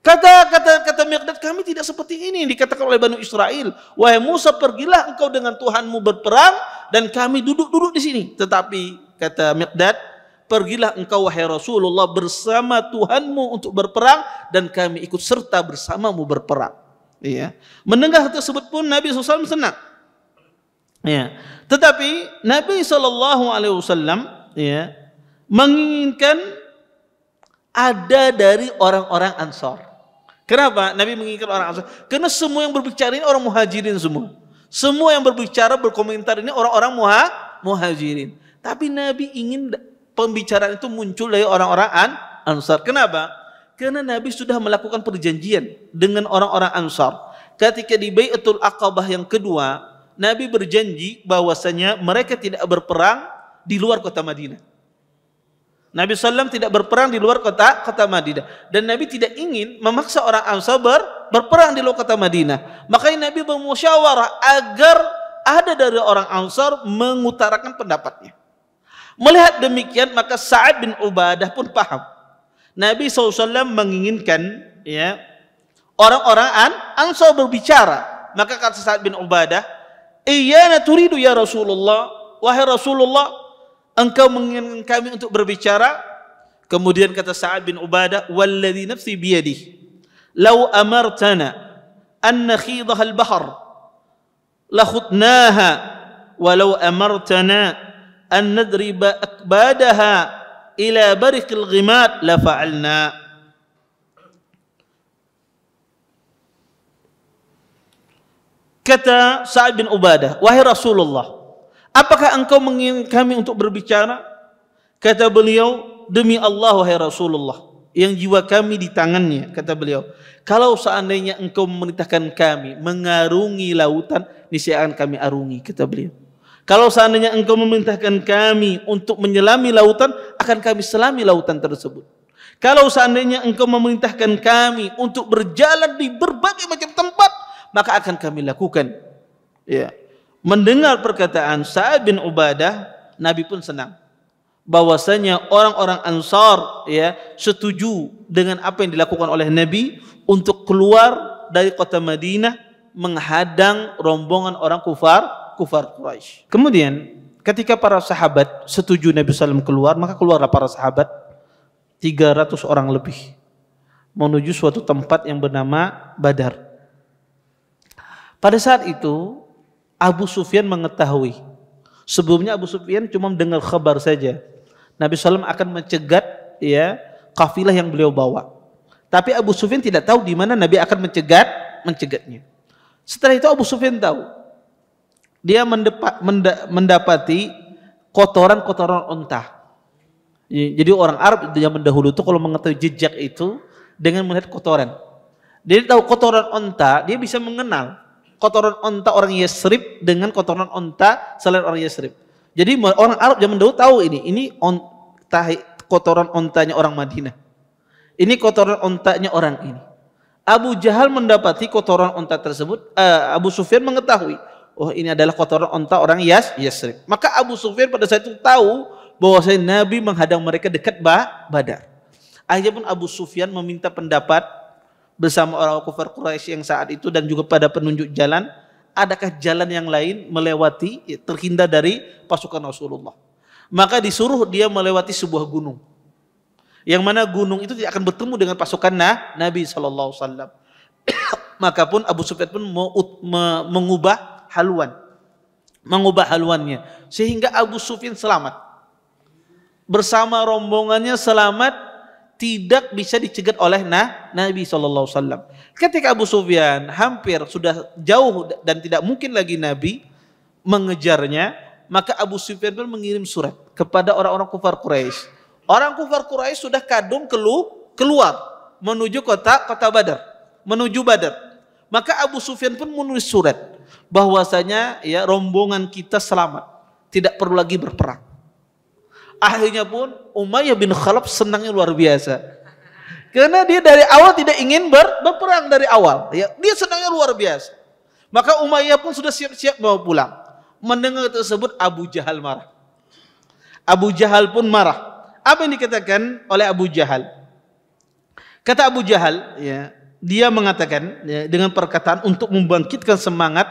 Kata Miqdad, kami tidak seperti ini yang dikatakan oleh Banu Israel. Wahai Musa, pergilah engkau dengan Tuhanmu berperang dan kami duduk di sini. Tetapi kata Miqdad, pergilah engkau wahai Rasulullah bersama Tuhanmu untuk berperang dan kami ikut serta bersamamu berperang. Iya. Mendengar hal tersebut pun Nabi SAW senang. Ya. Tetapi Nabi SAW ya menginginkan ada dari orang-orang Ansar. Kenapa Nabi menginginkan orang Ansar? Karena semua yang berbicara ini orang Muhajirin semua. Semua yang berbicara berkomentar ini orang-orang Muhajirin. Tapi Nabi ingin pembicaraan itu muncul dari orang-orang Ansar. Kenapa? Karena Nabi sudah melakukan perjanjian dengan orang-orang Ansar. Ketika di Bai'atul Aqabah yang kedua, Nabi berjanji bahwasanya mereka tidak berperang di luar kota Madinah. Nabi SAW tidak berperang di luar kota Madinah, dan Nabi tidak ingin memaksa orang Ansar berperang di luar kota Madinah. Makanya Nabi bermusyawarah agar ada dari orang Ansar mengutarakan pendapatnya. Melihat demikian, maka Sa'ad bin Ubadah pun paham. Nabi SAW menginginkan ya orang-orang Ansar berbicara. Maka kata Sa'ad bin Ubadah, "Iyana turidu ya Rasulullah, wahai Rasulullah, engkau menginginkan kami untuk berbicara?" Kemudian kata Sa'ad bin Ubadah, "Walladhi nafsi biyadih, law amartana an nakhidaha al-bahr la khudnaha, walau amartana an nadriba akbadaha ila bariqil ghimat la fa'alna." Kata Sa'ad bin Ubadah, "Wahai Rasulullah, apakah engkau menginginkan kami untuk berbicara?" Kata beliau, "Demi Allah wahai Rasulullah, yang jiwa kami di tangannya," kata beliau, "kalau seandainya engkau memerintahkan kami mengarungi lautan, niscaya akan kami arungi," kata beliau. "Kalau seandainya engkau memerintahkan kami untuk menyelami lautan, akan kami selami lautan tersebut. Kalau seandainya engkau memerintahkan kami untuk berjalan di berbagai macam tempat, maka akan kami lakukan." Ya. Mendengar perkataan Sa'ad bin Ubadah, Nabi pun senang bahwasanya orang-orang Ansar ya setuju dengan apa yang dilakukan oleh Nabi untuk keluar dari kota Madinah menghadang rombongan orang kufar Quraisy. Kemudian ketika para sahabat setuju Nabi SAW keluar, maka keluarlah para sahabat 300 orang lebih menuju suatu tempat yang bernama Badar. Pada saat itu Abu Sufyan mengetahui. Sebelumnya Abu Sufyan cuma mendengar kabar saja. Nabi SAW akan mencegat ya kafilah yang beliau bawa. Tapi Abu Sufyan tidak tahu di mana Nabi akan mencegatnya. Setelah itu Abu Sufyan tahu. Dia mendapati kotoran-kotoran unta. Jadi orang Arab zaman dahulu itu kalau mengetahui jejak itu dengan melihat kotoran. Dia tahu kotoran unta, dia bisa mengenal kotoran unta orang Yasrib dengan kotoran unta selain orang Yasrib. Jadi orang Arab zaman dahulu tahu ini kotoran untanya orang Madinah. Ini kotoran untanya orang ini. Abu Jahal mendapati kotoran unta tersebut, Abu Sufyan mengetahui, oh ini adalah kotoran unta orang Yasrib. Maka Abu Sufyan pada saat itu tahu bahwasanya Nabi menghadang mereka dekat Badar. Akhirnya pun Abu Sufyan meminta pendapat bersama orang kafir Quraisy yang saat itu dan juga pada penunjuk jalan, adakah jalan yang lain melewati terhindar dari pasukan Rasulullah. Maka disuruh dia melewati sebuah gunung, yang mana gunung itu tidak akan bertemu dengan pasukan Nabi SAW. Maka pun Abu Sufyan pun mengubah haluannya sehingga Abu Sufyan selamat bersama rombongannya, selamat, tidak bisa dicegat oleh Nabi SAW. Ketika Abu Sufyan hampir sudah jauh dan tidak mungkin lagi Nabi mengejarnya, maka Abu Sufyan pun mengirim surat kepada orang-orang kufar Quraisy. Orang kufar Quraisy sudah kadung keluar menuju kota Badar, menuju Badar. Maka Abu Sufyan pun menulis surat bahwasanya ya rombongan kita selamat, tidak perlu lagi berperang. Akhirnya pun Umayyah bin Khalaf senangnya luar biasa. Karena dia dari awal tidak ingin berperang dari awal. Ya, dia senangnya luar biasa. Maka Umayyah pun sudah siap-siap mau pulang. Mendengar tersebut Abu Jahal marah. Abu Jahal pun marah. Apa yang dikatakan oleh Abu Jahal? Kata Abu Jahal, ya, dia mengatakan ya, dengan perkataan untuk membangkitkan semangat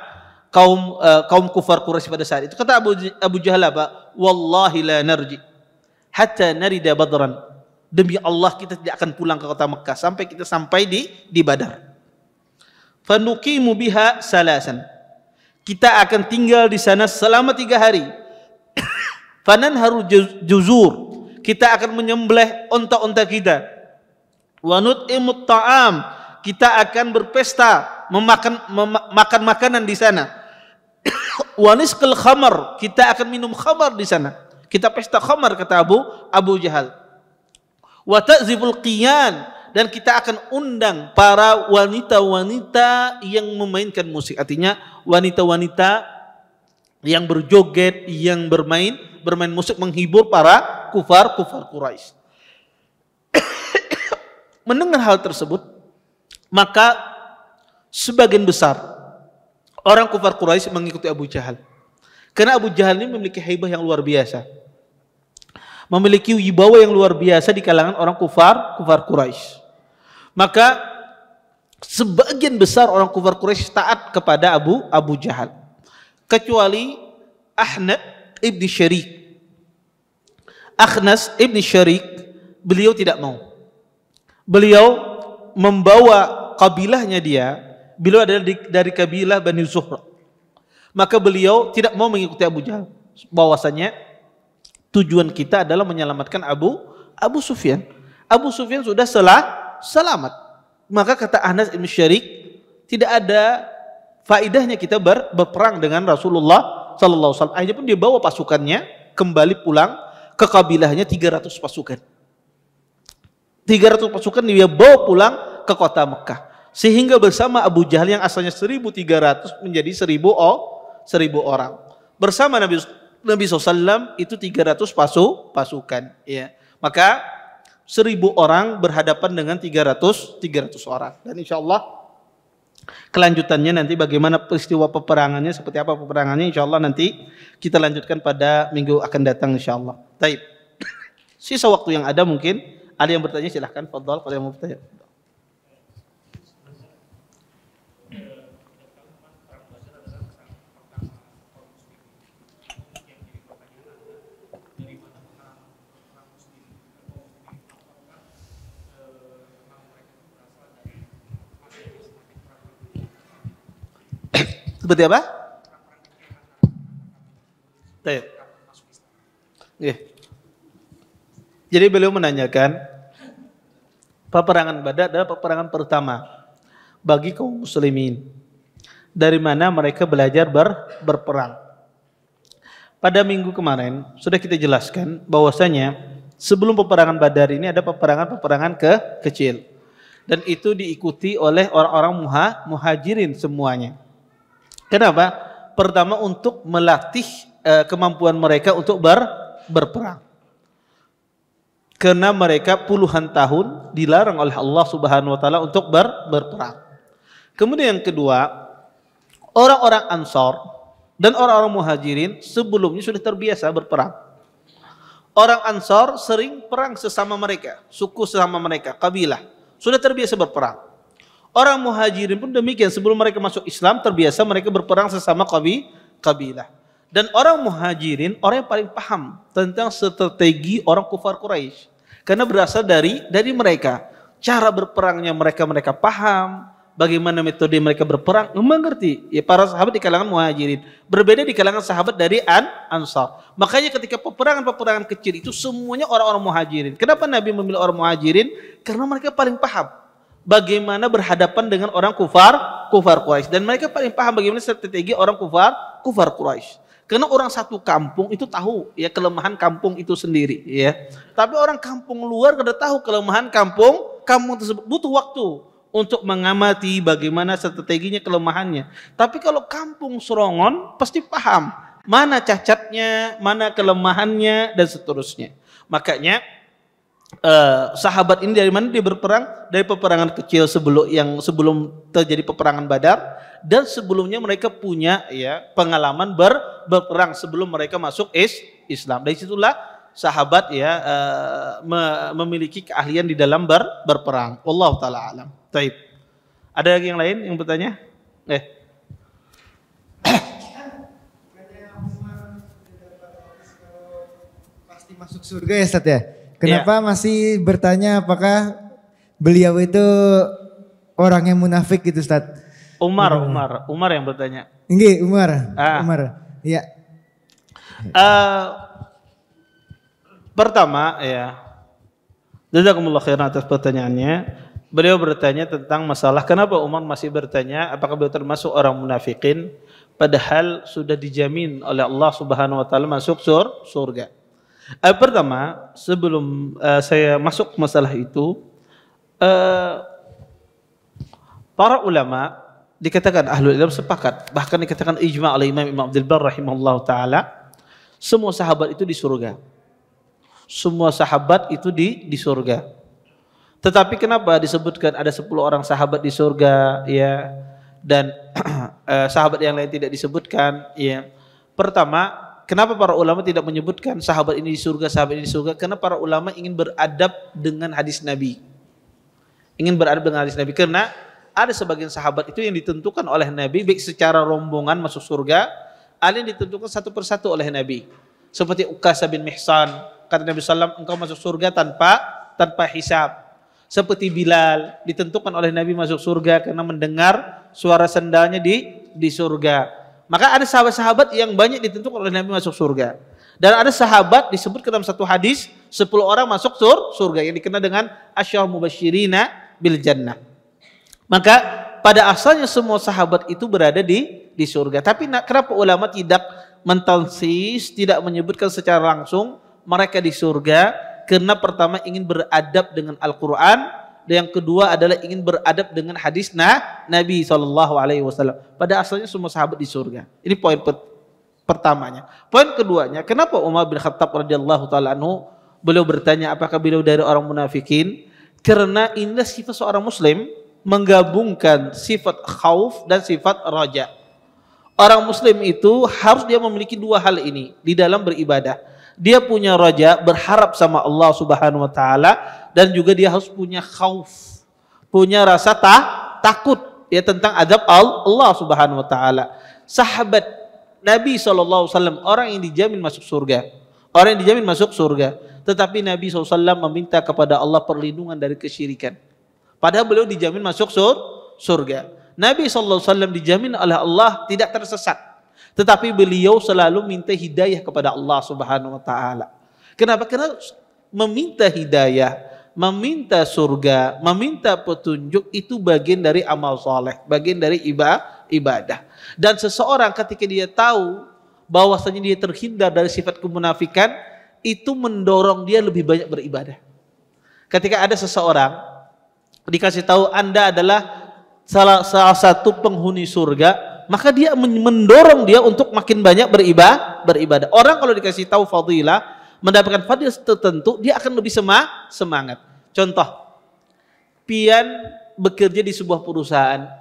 kaum kufar Quraisy pada saat itu. Kata Abu Jahal apa? Wallahi la narji hatta narida Badran. Demi Allah kita tidak akan pulang ke kota Mekah sampai kita sampai di Badar. Fanuqimu biha salasan. kita akan tinggal di sana selama 3 hari. Fananharu juzur, kita akan menyembelih onta-onta kita. Wa nut'imut ta'am, kita akan berpesta, makan makanan di sana. Wa nisqil khamar, kita akan minum khamar di sana. Kita pesta khamar, kata Abu Jahal. Wa ta'ziful qiyan, dan kita akan undang para wanita-wanita yang memainkan musik. Artinya wanita-wanita yang berjoget, yang bermain musik, menghibur para kufar Quraisy. Mendengar hal tersebut, maka sebagian besar orang kufar Quraisy mengikuti Abu Jahal. Karena Abu Jahal ini memiliki haibah yang luar biasa, memiliki wibawa yang luar biasa di kalangan orang kufar Quraisy. Maka sebagian besar orang kufar Quraisy taat kepada Abu Jahal, kecuali Akhnas ibn Syarik, beliau tidak mau. Beliau membawa kabilahnya beliau adalah dari kabilah Bani Zuhra. Maka beliau tidak mau mengikuti Abu Jahal. Bahwasanya tujuan kita adalah menyelamatkan Abu Sufyan. Abu Sufyan sudah selamat. Maka kata Akhnas ibn Syarik, tidak ada faidahnya kita berperang dengan Rasulullah sallallahu alaihi wasallam. Akhirnya pun dia bawa pasukannya kembali pulang ke kabilahnya, 300 pasukan. 300 pasukan dia bawa pulang ke kota Mekah. Sehingga bersama Abu Jahal yang asalnya 1.300 menjadi 1.000 orang. Bersama Nabi SAW itu 300 pasukan. Ya. Maka 1.000 orang berhadapan dengan 300 orang. Dan insya Allah kelanjutannya nanti bagaimana peristiwa peperangannya, seperti apa peperangannya, insya Allah nanti kita lanjutkan pada minggu akan datang insya Allah. Baik. Sisa waktu yang ada mungkin ada yang bertanya, silahkan. Fadhal, kalau yang mau bertanya. Seperti apa? Baik. Jadi beliau menanyakan, peperangan Badar adalah peperangan pertama bagi kaum muslimin. Dari mana mereka belajar berperang. Pada minggu kemarin sudah kita jelaskan bahwasanya sebelum peperangan Badar ini ada peperangan kecil. Dan itu diikuti oleh orang-orang muhajirin semuanya. Kenapa? Pertama, untuk melatih kemampuan mereka untuk berperang. Karena mereka puluhan tahun dilarang oleh Allah Subhanahu wa taala untuk berperang. Kemudian yang kedua, orang-orang Ansar dan orang-orang Muhajirin sebelumnya sudah terbiasa berperang. Orang Ansar sering perang sesama mereka, suku sesama mereka, kabilah, sudah terbiasa berperang. Orang Muhajirin pun demikian, sebelum mereka masuk Islam terbiasa mereka berperang sesama kabilah. Dan orang Muhajirin orang yang paling paham tentang strategi orang kufar Quraisy. Karena berasal dari mereka. Cara berperangnya mereka paham, bagaimana metode mereka berperang, mengerti. Ya, para sahabat di kalangan Muhajirin berbeda di kalangan sahabat dari Ansar. Makanya ketika peperangan kecil itu semuanya orang-orang Muhajirin. Kenapa Nabi memilih orang Muhajirin? Karena mereka paling paham bagaimana berhadapan dengan orang kufar Quraisy, dan mereka paling paham bagaimana strategi orang kufar Quraisy. Karena orang satu kampung itu tahu ya kelemahan kampung itu sendiri ya. Tapi orang kampung luar kada tahu kelemahan kampung tersebut, butuh waktu untuk mengamati bagaimana strateginya, kelemahannya. Tapi kalau kampung serongon pasti paham mana cacatnya, mana kelemahannya dan seterusnya. Makanya sahabat ini dari mana dia berperang? Dari peperangan kecil sebelum terjadi peperangan Badar, dan sebelumnya mereka punya ya pengalaman berperang sebelum mereka masuk Islam. Dari situlah sahabat ya memiliki keahlian di dalam berperang. Wallahu taala alam. Baik. Ada lagi yang lain yang bertanya? Pasti masuk surga ya Ustaz ya? Kenapa masih bertanya apakah beliau itu orang yang munafik gitu Ustaz? Umar yang bertanya. Nggih, Umar. Umar. Iya. Pertama ya, jazakumullah khairan atas pertanyaannya. Beliau bertanya tentang masalah kenapa Umar masih bertanya apakah beliau termasuk orang munafikin padahal sudah dijamin oleh Allah Subhanahu wa taala masuk surga. Pertama, sebelum saya masuk ke masalah itu, para ulama dikatakan ahlul ilm sepakat, bahkan dikatakan ijma' oleh Imam Abdul Barr rahimahullah taala, semua sahabat itu di surga. Semua sahabat itu di surga. Tetapi kenapa disebutkan ada 10 orang sahabat di surga ya dan sahabat yang lain tidak disebutkan ya. Pertama, kenapa para ulama tidak menyebutkan sahabat ini di surga, sahabat ini di surga? Karena para ulama ingin beradab dengan hadis Nabi. Ingin beradab dengan hadis Nabi karena ada sebagian sahabat itu yang ditentukan oleh Nabi baik secara rombongan masuk surga, ada yang ditentukan satu persatu oleh Nabi. Seperti Uqasah bin Mihsan, kata Nabi SAW, engkau masuk surga tanpa hisab. Seperti Bilal, ditentukan oleh Nabi masuk surga karena mendengar suara sendalnya di surga. Maka ada sahabat-sahabat yang banyak ditentukan oleh Nabi masuk surga. Dan ada sahabat disebut dalam satu hadis 10 orang masuk surga yang dikenal dengan asyarul mubasyirina bil jannah. Maka pada asalnya semua sahabat itu berada di surga. Tapi kenapa ulama tidak mentansis, tidak menyebutkan secara langsung mereka di surga? Karena pertama ingin beradab dengan Al-Quran, dan yang kedua adalah ingin beradab dengan hadis Nabi SAW. Pada asalnya semua sahabat di surga. Ini poin pertamanya. Poin keduanya, kenapa Umar bin Khattab radhiyallahu taala anhu beliau bertanya apakah beliau dari orang munafikin? Karena inilah sifat seorang muslim, menggabungkan sifat khauf dan sifat raja. Orang muslim itu harus dia memiliki dua hal ini di dalam beribadah. Dia punya raja, berharap sama Allah Subhanahu wa taala, dan juga dia harus punya khauf, punya rasa takut ya tentang azab Allah Subhanahu wa taala. Sahabat Nabi SAW orang yang dijamin masuk surga. Orang yang dijamin masuk surga. Tetapi Nabi SAW meminta kepada Allah perlindungan dari kesyirikan. Padahal beliau dijamin masuk surga. Nabi SAW dijamin oleh Allah tidak tersesat. Tetapi beliau selalu minta hidayah kepada Allah Subhanahu wa taala. Kenapa? Karena meminta hidayah, meminta surga, meminta petunjuk itu bagian dari amal soleh, bagian dari ibadah. Dan seseorang ketika dia tahu bahwasanya dia terhindar dari sifat kemunafikan, itu mendorong dia lebih banyak beribadah. Ketika ada seseorang dikasih tahu Anda adalah salah satu penghuni surga, maka dia mendorong dia untuk makin banyak beribadah. Orang kalau dikasih tahu fadilah, mendapatkan fadilah tertentu, dia akan lebih semangat. Contoh, pian bekerja di sebuah perusahaan,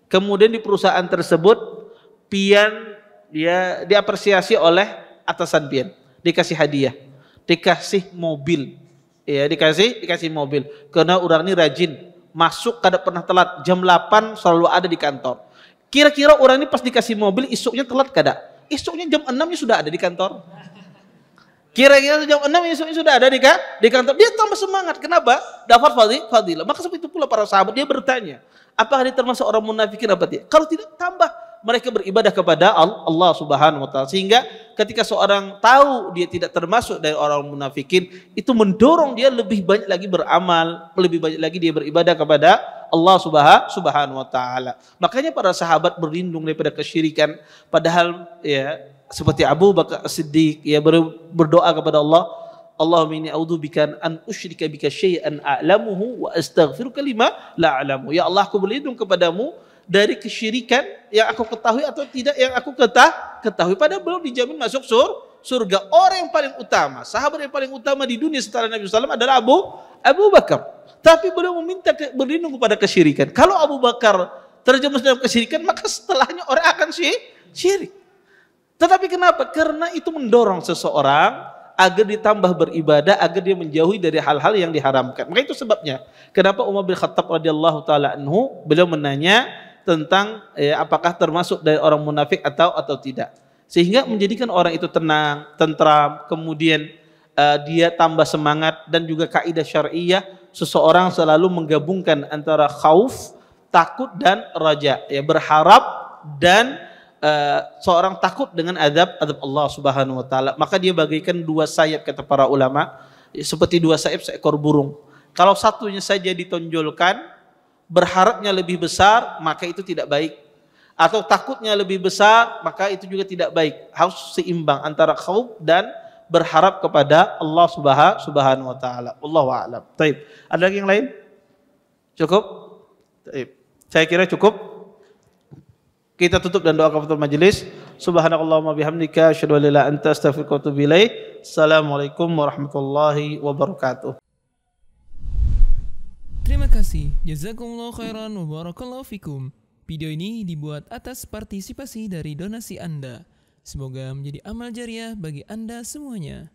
kemudian di perusahaan tersebut pian dia diapresiasi oleh atasan pian, dikasih hadiah, dikasih mobil. Ya, dikasih mobil karena orang ini rajin masuk, kada pernah telat, jam 8 selalu ada di kantor. Kira-kira orang ini pas dikasih mobil isuknya telat kada? Isuknya jam 6 sudah ada di kantor. Kira-kira jam 6 isuknya sudah ada di kantor. Dia tambah semangat. Kenapa? Dapat fadilah. Maka seperti itu pula para sahabat, dia bertanya, apakah dia termasuk orang munafikin apa tidak? Kalau tidak, tambah mereka beribadah kepada Allah Subhanahu wa taala, sehingga ketika seorang tahu dia tidak termasuk dari orang munafikin, itu mendorong dia lebih banyak lagi beramal, lebih banyak lagi dia beribadah kepada Allah Subhanahu wa taala. Makanya para sahabat berlindung daripada kesyirikan, padahal ya seperti Abu Bakar As-Siddiq ya berdoa kepada Allah, Allahumma inni a'udzubika an usyrika bika syai'an a'lamuhu wa astaghfiruka lima la a'lamu. Ya Allah, aku berlindung kepadamu dari kesyirikan yang aku ketahui atau tidak yang aku ketahui. Padahal belum dijamin masuk surga. Orang yang paling utama, sahabat yang paling utama di dunia setelah Nabi SAW adalah Abu Bakar. Tapi beliau meminta berlindung kepada kesyirikan. Kalau Abu Bakar terjerumus dalam kesyirikan, maka setelahnya orang akan syirik. Tetapi kenapa? Karena itu mendorong seseorang agar ditambah beribadah, agar dia menjauhi dari hal-hal yang diharamkan. Maka itu sebabnya kenapa Umar bin Khattab radhiyallahu taala anhu beliau menanya tentang apakah termasuk dari orang munafik atau tidak, sehingga menjadikan orang itu tenang, tentram, kemudian dia tambah semangat. Dan juga kaidah syariah, seseorang selalu menggabungkan antara khauf, takut, dan raja, ya berharap dan seorang takut dengan adab Allah Subhanahu wa taala, maka dia bagaikan dua sayap kata para ulama, seperti dua sayap seekor burung. Kalau satunya saja ditonjolkan, berharapnya lebih besar, maka itu tidak baik. Atau takutnya lebih besar, maka itu juga tidak baik. Harus seimbang antara khauf dan berharap kepada Allah Subhanahu wa taala. Wallahu a'lam. Baik. Ada lagi yang lain? Cukup? Baik. Saya kira cukup. Kita tutup dan doa kafatul majelis. Subhanakallahumma bihamdika asyhadu an la ilaha illa anta astaghfiruka wa atubu ilaik. Assalamualaikum warahmatullahi wabarakatuh. Terima kasih. Jazakumullah khairan wa barakallahu fikum. Video ini dibuat atas partisipasi dari donasi Anda. Semoga menjadi amal jariah bagi Anda semuanya.